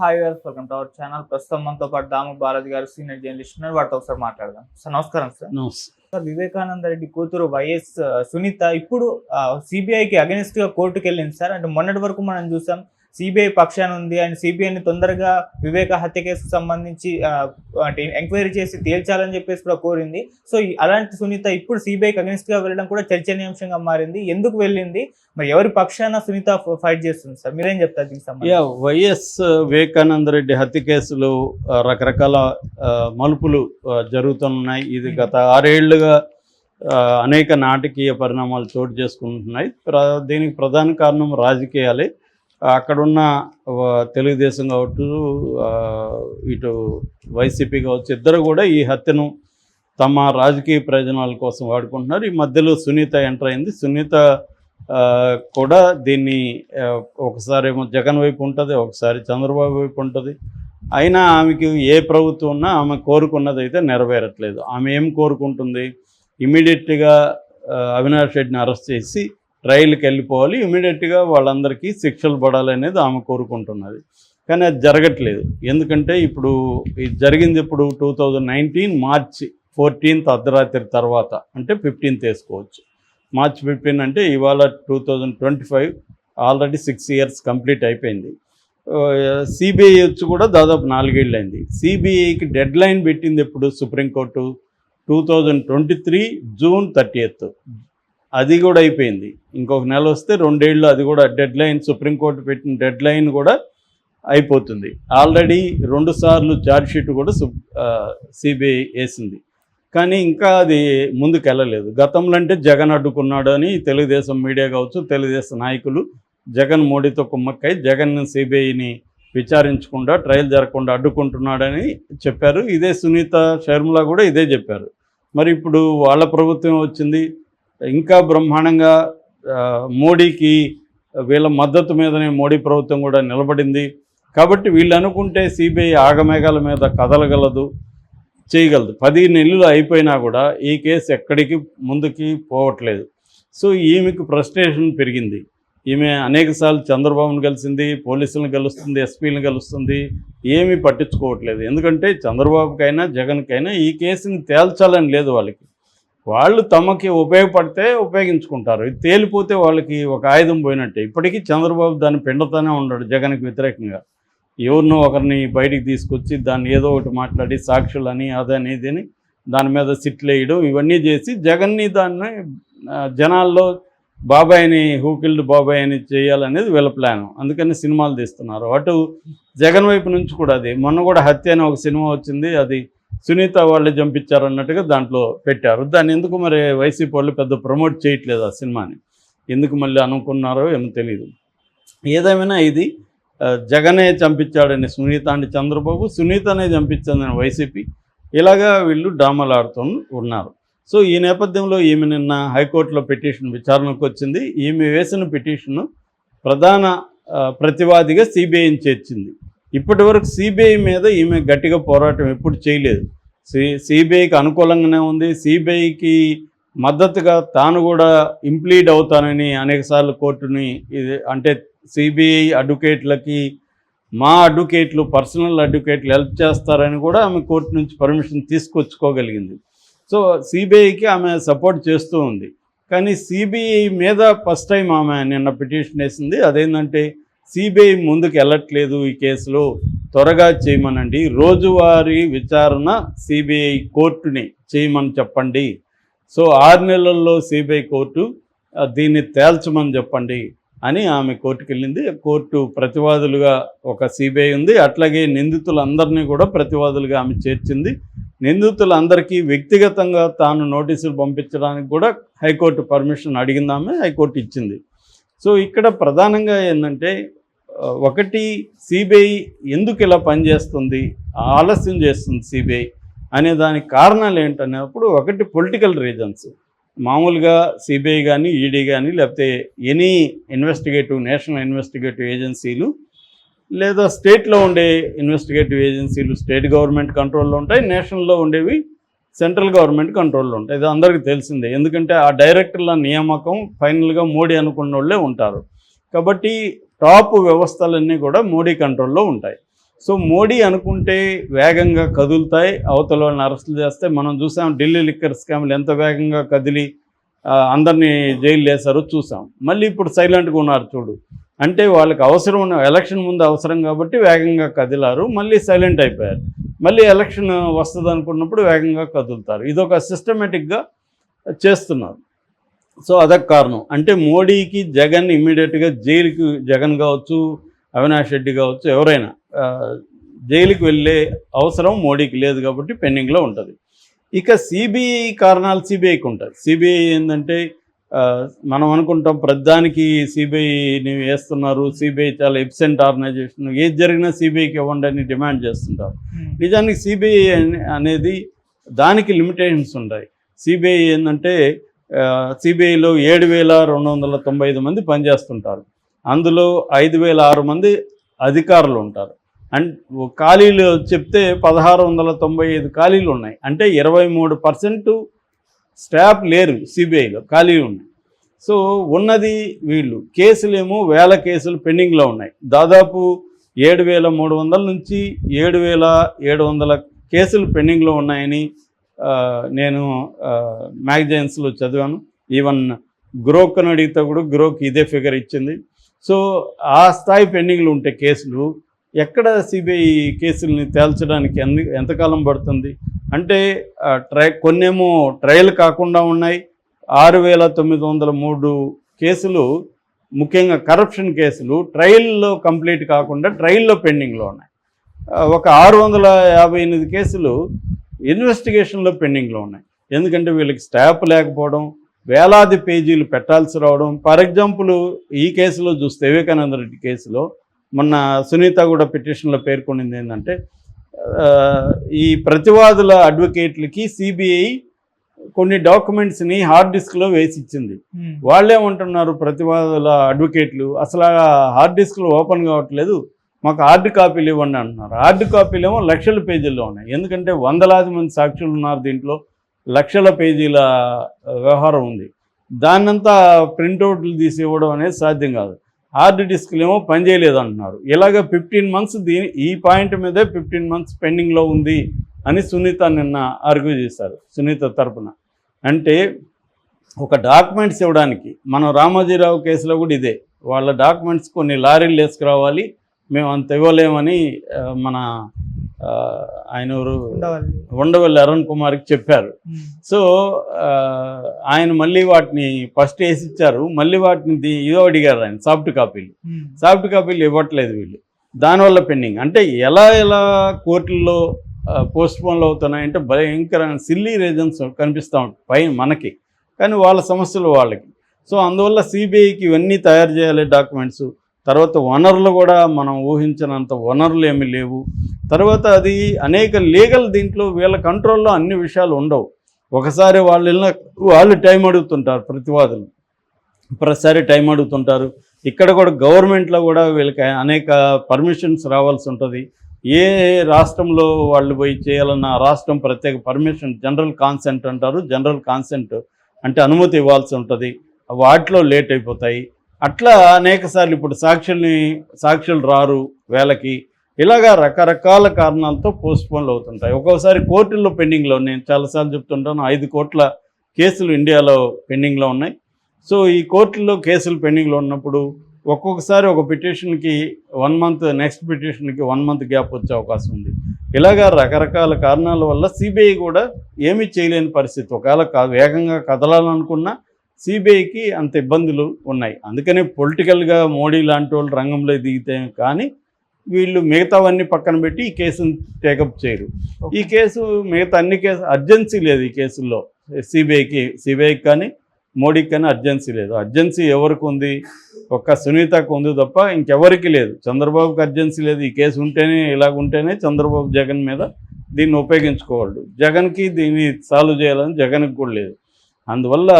Hi welcome to our channel. ప్రస్తుతం మనతో పాటు దాము బాలాజీ గారు సీనియర్ జర్నలిస్ట్ ఉన్నారు. వాటితో ఒకసారి మాట్లాడదాం. సార్ నమస్కారం. సార్ వివేకానంద రెడ్డి కూతురు వైఎస్ సునీత ఇప్పుడు సిబిఐకి అగెనిస్ట్ గా కోర్టుకు వెళ్ళింది సార్. అంటే మొన్నటి వరకు మనం చూసాం సిబిఐ పక్షాన ఉంది అండ్ సిబిఐని తొందరగా వివేక హత్య కేసుకు సంబంధించి అంటే ఎంక్వైరీ చేసి తేల్చాలని చెప్పేసి కూడా కోరింది. సో అలాంటి సునీత ఇప్పుడు సిబిఐకి అగెనిస్ట్ గా వెళ్ళడం కూడా చర్చనీయాంశంగా మారింది. ఎందుకు వెళ్ళింది, మరి ఎవరి పక్షాన సునీత ఫైట్ చేస్తుంది సార్, మీరేం చెప్తారు దీనికి సంబంధించి? వైఎస్ వివేకానంద రెడ్డి హత్య కేసులో రకరకాల మలుపులు జరుగుతున్నాయి. ఇది గత 6 ఏళ్లుగా అనేక నాటకీయ పరిణామాలు చోటు చేసుకుంటున్నాయి. దీనికి ప్రధాన కారణం రాజకీయాలే. అక్కడున్న తెలుగుదేశం కావచ్చు, ఇటు వైసీపీ కావచ్చు, ఇద్దరు కూడా ఈ హత్యను తమ రాజకీయ ప్రయోజనాల కోసం వాడుకుంటున్నారు. ఈ మధ్యలో సునీత ఎంటర్ అయింది. సునీత కూడా దీన్ని ఒకసారి ఏమో జగన్ వైపు ఉంటుంది, ఒకసారి చంద్రబాబు వైపు ఉంటుంది. అయినా ఆమెకి ఏ ప్రభుత్వం ఉన్నా ఆమె కోరుకున్నది అయితే నెరవేరట్లేదు. ఆమె ఏం కోరుకుంటుంది, ఇమీడియట్గా అవినాష్ రెడ్డిని అరెస్ట్ చేసి ట్రయల్కి వెళ్ళిపోవాలి, ఇమీడియట్గా వాళ్ళందరికీ శిక్షలు పడాలనేది ఆమె కోరుకుంటున్నది. కానీ అది జరగట్లేదు. ఎందుకంటే ఇప్పుడు ఇది జరిగింది ఇప్పుడు 2019 మార్చి 14 అర్ధరాత్రి తర్వాత, అంటే 15 వేసుకోవచ్చు. మార్చ్ 15 అంటే ఇవాళ 2025, ఆల్రెడీ 6 ఇయర్స్ కంప్లీట్ అయిపోయింది. సిబిఐ వచ్చి కూడా దాదాపు 4 ఏళ్ళు అయింది. సిబిఐకి డెడ్ లైన్ పెట్టింది ఎప్పుడు సుప్రీంకోర్టు 2023 జూన్ 30. అది కూడా అయిపోయింది. ఇంకొక నెల వస్తే 2 ఏళ్ళు అది కూడా డెడ్ లైన్, సుప్రీంకోర్టు పెట్టిన డెడ్ లైన్ కూడా అయిపోతుంది. ఆల్రెడీ 2 సార్లు ఛార్జ్షీట్ కూడా సిబిఐ వేసింది. కానీ ఇంకా అది ముందుకు వెళ్ళలేదు. గతంలో అంటే జగన్ అడ్డుకున్నాడు అని తెలుగుదేశం మీడియా కావచ్చు, తెలుగుదేశం నాయకులు జగన్ మోడీతో కుమ్మక్కై జగన్ సిబిఐని విచారించకుండా ట్రయల్ జరగకుండా అడ్డుకుంటున్నాడని చెప్పారు. ఇదే సునీత షర్మిల కూడా ఇదే చెప్పారు. మరి ఇప్పుడు వాళ్ళ ప్రభుత్వం వచ్చింది, ఇంకా బ్రహ్మాండంగా మోడీకి వీళ్ళ మద్దతు మీదనే మోడీ ప్రభుత్వం కూడా నిలబడింది. కాబట్టి వీళ్ళు అనుకుంటే సిబిఐ ఆగమేఘాల మీద కదలగలదు, చేయగలదు. 10 నెలలు అయిపోయినా కూడా ఈ కేసు ఎక్కడికి ముందుకి పోవట్లేదు. సో ఈమెకు ఫ్రస్ట్రేషన్ పెరిగింది. ఈమె అనేకసార్లు చంద్రబాబును కలిసింది, పోలీసులను కలుస్తుంది, ఎస్పీలను కలుస్తుంది, ఏమీ పట్టించుకోవట్లేదు. ఎందుకంటే చంద్రబాబుకైనా జగన్కైనా ఈ కేసుని తేల్చాలని లేదు. వాళ్ళు తమకి ఉపయోగపడితే ఉపయోగించుకుంటారు. ఇది తేలిపోతే వాళ్ళకి ఒక ఆయుధం పోయినట్టే. ఇప్పటికీ చంద్రబాబు దాన్ని పిండుతూనే ఉన్నాడు జగన్కి వ్యతిరేకంగా. ఎవరినో ఒకరిని బయటికి తీసుకొచ్చి దాన్ని ఏదో ఒకటి మాట్లాడి సాక్షులని అదని ఇదని దాని మీద సిట్లు వేయడం, ఇవన్నీ చేసి జగన్ని దాన్ని జనాల్లో బాబాయిని హూకిల్డ్ బాబాయ్ అని చేయాలనేది వీళ్ళ ప్లాన్. అందుకని సినిమాలు తీస్తున్నారు. అటు జగన్ వైపు నుంచి కూడా అది మొన్న కూడా హత్య అని ఒక సినిమా వచ్చింది, అది సునీత వాళ్ళే చంపించారన్నట్టుగా దాంట్లో పెట్టారు. దాన్ని ఎందుకు మరి వైసీపీ వాళ్ళు పెద్ద ప్రమోట్ చేయట్లేదు ఆ సినిమాని. ఎందుకు మళ్ళీ అనుకున్నారో ఏమో తెలియదు. ఏదేమైనా ఇది జగనే చంపించాడని సునీత అంటే చంద్రబాబు, సునీతనే చంపించాడని వైసీపీ, ఇలాగా వీళ్ళు డ్రామాలు ఉన్నారు. సో ఈ నేపథ్యంలో ఈమె నిన్న హైకోర్టులో పిటిషన్ విచారణకు వచ్చింది. ఈమె వేసిన పిటిషన్ను ప్రధాన ప్రతివాదిగా సిబిఐని చేర్చింది. ఇప్పటి వరకు సిబిఐ మీద ఈమె గట్టిగా పోరాటం ఎప్పుడు చేయలేదు. సిబిఐకి అనుకూలంగానే ఉంది. సిబిఐకి మద్దతుగా తాను కూడా ఇంప్లీడ్ అవుతానని అనేకసార్లు కోర్టుని ఇది అంటే సిబిఐ అడ్వకేట్లకి మా అడ్వకేట్లు పర్సనల్ అడ్వకేట్లు హెల్ప్ చేస్తారని కూడా ఆమె కోర్టు నుంచి పర్మిషన్ తీసుకొచ్చుకోగలిగింది. సో సిబిఐకి ఆమె సపోర్ట్ చేస్తూ ఉంది. కానీ సిబిఐ మీద ఫస్ట్ టైం ఆమె నిన్న పిటిషన్ వేసింది. అదేంటంటే సిబిఐ ముందుకు వెళ్ళట్లేదు, ఈ కేసులో త్వరగా చేయమనండి, రోజువారీ విచారణ సిబిఐ కోర్టుని చేయమని చెప్పండి. సో 6 నెలల్లో సిబిఐ కోర్టు దీన్ని తేల్చమని చెప్పండి అని ఆమె కోర్టుకు వెళ్ళింది. కోర్టు ప్రతివాదులుగా ఒక సిబిఐ ఉంది, అట్లాగే నిందితులందరినీ కూడా ప్రతివాదులుగా ఆమె చేర్చింది. నిందితులందరికీ వ్యక్తిగతంగా తాను నోటీసులు పంపించడానికి కూడా హైకోర్టు పర్మిషన్ అడిగిందామె, హైకోర్టు ఇచ్చింది. సో ఇక్కడ ప్రధానంగా ఏంటంటే ఒకటి, సిబిఐ ఎందుకు ఇలా పనిచేస్తుంది, ఆలస్యం చేస్తుంది సిబిఐ అనే దానికి కారణాలు ఏంటనేప్పుడు, ఒకటి పొలిటికల్ రీజన్స్. మామూలుగా సిబిఐ కానీ ఈడీ కానీ లేకపోతే ఎనీ నేషనల్ ఇన్వెస్టిగేటివ్ ఏజెన్సీలు లేదా స్టేట్లో ఉండే ఇన్వెస్టిగేటివ్ ఏజెన్సీలు స్టేట్ గవర్నమెంట్ కంట్రోల్లో ఉంటాయి, నేషనల్లో ఉండేవి సెంట్రల్ గవర్నమెంట్ కంట్రోల్లో ఉంటాయి. ఇది అందరికీ తెలిసిందే. ఎందుకంటే ఆ డైరెక్టర్ల నియామకం ఫైనల్గా మోడీ అనుకున్న వాళ్ళే ఉంటారు. కాబట్టి టాప్ వ్యవస్థలన్నీ కూడా మోడీ కంట్రోల్లో ఉంటాయి. సో మోడీ అనుకుంటే వేగంగా కదులుతాయి, అవతల వాళ్ళని అరెస్టులు చేస్తే మనం చూసాం ఢిల్లీ లిక్కర్ స్కామ్లు ఎంత వేగంగా కదిలి అందరినీ జైలు వేశారో చూసాం. మళ్ళీ ఇప్పుడు సైలెంట్గా ఉన్నారు చూడు. అంటే వాళ్ళకి అవసరం ఉన్న ఎలక్షన్ ముందు అవసరం కాబట్టి వేగంగా కదిలారు, మళ్ళీ సైలెంట్ అయిపోయారు. మళ్ళీ ఎలక్షన్ వస్తుంది అనుకున్నప్పుడు వేగంగా కదులుతారు. ఇదొక సిస్టమేటిక్గా చేస్తున్నారు. సో అదొక కారణం. అంటే మోడీకి జగన్ ఇమ్మీడియట్గా జైలుకి, జగన్ కావచ్చు, అవినాష్ రెడ్డి కావచ్చు, ఎవరైనా జైలుకి వెళ్ళే అవసరం మోడీకి లేదు కాబట్టి పెండింగ్లో ఉంటుంది. ఇక సిబిఐ కారణాలు సిబిఐకి ఉంటుంది. సిబిఐ ఏంటంటే మనం అనుకుంటాం ప్రతిదానికి సిబిఐని వేస్తున్నారు, సిబిఐ చాలా ఎబ్సెంట్ ఆర్గనైజేషన్, ఏది జరిగినా సిబిఐకి ఇవ్వండి అని డిమాండ్ చేస్తుంటారు. నిజానికి సిబిఐ అనేది దానికి లిమిటేషన్స్ ఉంటాయి. సిబిఐ ఏంటంటే సిబిఐలో 7,295 మంది పనిచేస్తుంటారు. అందులో 5,006 మంది అధికారులు ఉంటారు. అండ్ ఖాళీలు చెప్తే 1,695 ఖాళీలు ఉన్నాయి. అంటే 23% స్టాఫ్ లేరు సిబిఐలో, ఖాళీలు ఉన్నాయి. సో ఉన్నది వీళ్ళు. కేసులేమో 1000 కేసులు పెండింగ్లో ఉన్నాయి. దాదాపు 7,300 నుంచి 7,700 కేసులు పెండింగ్లో ఉన్నాయని నేను మ్యాగజైన్స్లో చదివాను. ఈవెన్ గ్రోక్ను అడిగితే కూడా గ్రోక్ ఇదే ఫిగర్ ఇచ్చింది. సో ఆ స్థాయి పెండింగ్లు ఉంటే కేసులు ఎక్కడ సిబిఐ కేసుల్ని తేల్చడానికి ఎంతకాలం పడుతుంది? అంటే కొన్నేమో ట్రయల్ కాకుండా ఉన్నాయి. 6,903 కేసులు, ముఖ్యంగా కరప్షన్ కేసులు ట్రయల్లో కంప్లీట్ కాకుండా ట్రయల్లో పెండింగ్లో ఉన్నాయి. ఒక 658 కేసులు ఇన్వెస్టిగేషన్లో పెండింగ్లో ఉన్నాయి. ఎందుకంటే వీళ్ళకి స్టాఫ్ లేకపోవడం, వేలాది పేజీలు పెట్టాల్సి రావడం. ఫర్ ఎగ్జాంపుల్ ఈ కేసులో చూస్తే, వివేకానంద రెడ్డి కేసులో మొన్న సునీత కూడా పిటిషన్లో పేర్కొనింది ఏంటంటే ఈ ప్రతివాదుల అడ్వకేట్లకి సిబిఐ కొన్ని డాక్యుమెంట్స్ని హార్డ్ డిస్క్లో వేసి ఇచ్చింది. వాళ్ళేమంటున్నారు ప్రతివాదుల అడ్వకేట్లు, అసలు హార్డ్ డిస్క్లు ఓపెన్ కావట్లేదు, మాకు హార్డ్ కాపీలు ఇవ్వండి అంటున్నారు. హార్డ్ కాపీలు ఏమో లక్షల పేజీల్లో ఉన్నాయి. ఎందుకంటే వందలాది మంది సాక్షులు ఉన్నారు, దీంట్లో లక్షల పేజీల వ్యవహారం ఉంది. దాన్నంతా ప్రింట్అవుట్లు తీసి ఇవ్వడం అనేది సాధ్యం కాదు. హార్డ్ డిస్క్లు ఏమో పనిచేయలేదు అంటున్నారు. ఇలాగ 15 మంత్స్ ఈ పాయింట్ మీదే 15 మంత్స్ పెండింగ్లో ఉంది అని సునీత నిన్న ఆర్గ్యూ చేశారు, సునీత తరపున. అంటే ఒక డాక్యుమెంట్స్ ఇవ్వడానికి, మనం రామోజీరావు కేసులో కూడా ఇదే, వాళ్ళ డాక్యుమెంట్స్ కొన్ని లారీలు వేసుకురావాలి, మేము అంత ఇవ్వలేమని మన ఆయన ఉండవల్లి అరుణ్ కుమార్కి చెప్పారు. సో ఆయన మళ్ళీ వాటిని ఫస్ట్ వేసి ఇచ్చారు, మళ్ళీ వాటిని ఇదో అడిగారు ఆయన, సాఫ్ట్ కాపీలు ఇవ్వట్లేదు వీళ్ళు. దానివల్ల పెండింగ్. అంటే ఎలా కోర్టుల్లో పోస్ట్పోన్లు అవుతున్నాయంటే భయంకరమైన సిల్లీ రీజన్స్ కనిపిస్తూ ఉంటాయి పైన మనకి, కానీ వాళ్ళ సమస్యలు వాళ్ళకి. సో అందువల్ల సిబిఐకి ఇవన్నీ తయారు చేయాలి డాక్యుమెంట్స్. తర్వాత వనరులు కూడా మనం ఊహించినంత వనరులు ఏమీ లేవు. తర్వాత అది అనేక లీగల్, దీంట్లో వీళ్ళ కంట్రోల్లో అన్ని విషయాలు ఉండవు. ఒకసారి వాళ్ళు టైం అడుగుతుంటారు, ప్రతివాదులు ప్రతిసారి టైం అడుగుతుంటారు. ఇక్కడ కూడా గవర్నమెంట్లో కూడా వీళ్ళకి అనేక పర్మిషన్స్ రావాల్సి ఉంటుంది. ఏ రాష్ట్రంలో వాళ్ళు పోయి చేయాలన్న రాష్ట్రం ప్రత్యేక పర్మిషన్, జనరల్ కాన్సెంట్ అంటారు. జనరల్ కాన్సెంట్ అంటే అనుమతి ఇవ్వాల్సి ఉంటుంది. వాటిలో లేట్ అయిపోతాయి. అట్లా అనేక సార్లు ఇప్పుడు సాక్షులు రారు వేళకి. ఇలాగా రకరకాల కారణాలతో పోస్ట్పోన్లు అవుతుంటాయి. ఒక్కోసారి కోర్టుల్లో పెండింగ్లో, నేను చాలాసార్లు చెప్తుంటాను, 5 కోట్ల కేసులు ఇండియాలో పెండింగ్లో ఉన్నాయి. సో ఈ కోర్టుల్లో కేసులు పెండింగ్లో ఉన్నప్పుడు ఒక్కొక్కసారి ఒక పిటిషన్కి 1 మంత్, నెక్స్ట్ పిటిషన్కి 1 మంత్ గ్యాప్ వచ్చే అవకాశం ఉంది. ఇలాగా రకరకాల కారణాల వల్ల సిబిఐ కూడా ఏమీ చేయలేని పరిస్థితి. ఒకవేళ వేగంగా కదలాలనుకున్నా సిబిఐకి అంత ఇబ్బందులు ఉన్నాయి. అందుకనే పొలిటికల్గా మోడీ లాంటి వాళ్ళు రంగంలో దిగితే కానీ వీళ్ళు మిగతావన్నీ పక్కన పెట్టి ఈ కేసును టేకప్ చేయరు. ఈ కేసు మిగతా అన్ని కేసు అర్జెన్సీ లేదు ఈ కేసుల్లో. సిబిఐకి కానీ మోడీకి కానీ అర్జెన్సీ లేదు. అర్జెన్సీ ఎవరికి ఉంది? ఒక్క సునీతకు ఉంది తప్ప ఇంకెవరికి లేదు. చంద్రబాబుకి అర్జెన్సీ లేదు. ఈ కేసు ఉంటేనే, ఇలాగుంటేనే చంద్రబాబు జగన్ మీద దీన్ని ఉపయోగించుకోవాలి. జగన్కి దీన్ని సాల్వ్ చేయాలని జగన్కి కూడా లేదు. అందువల్ల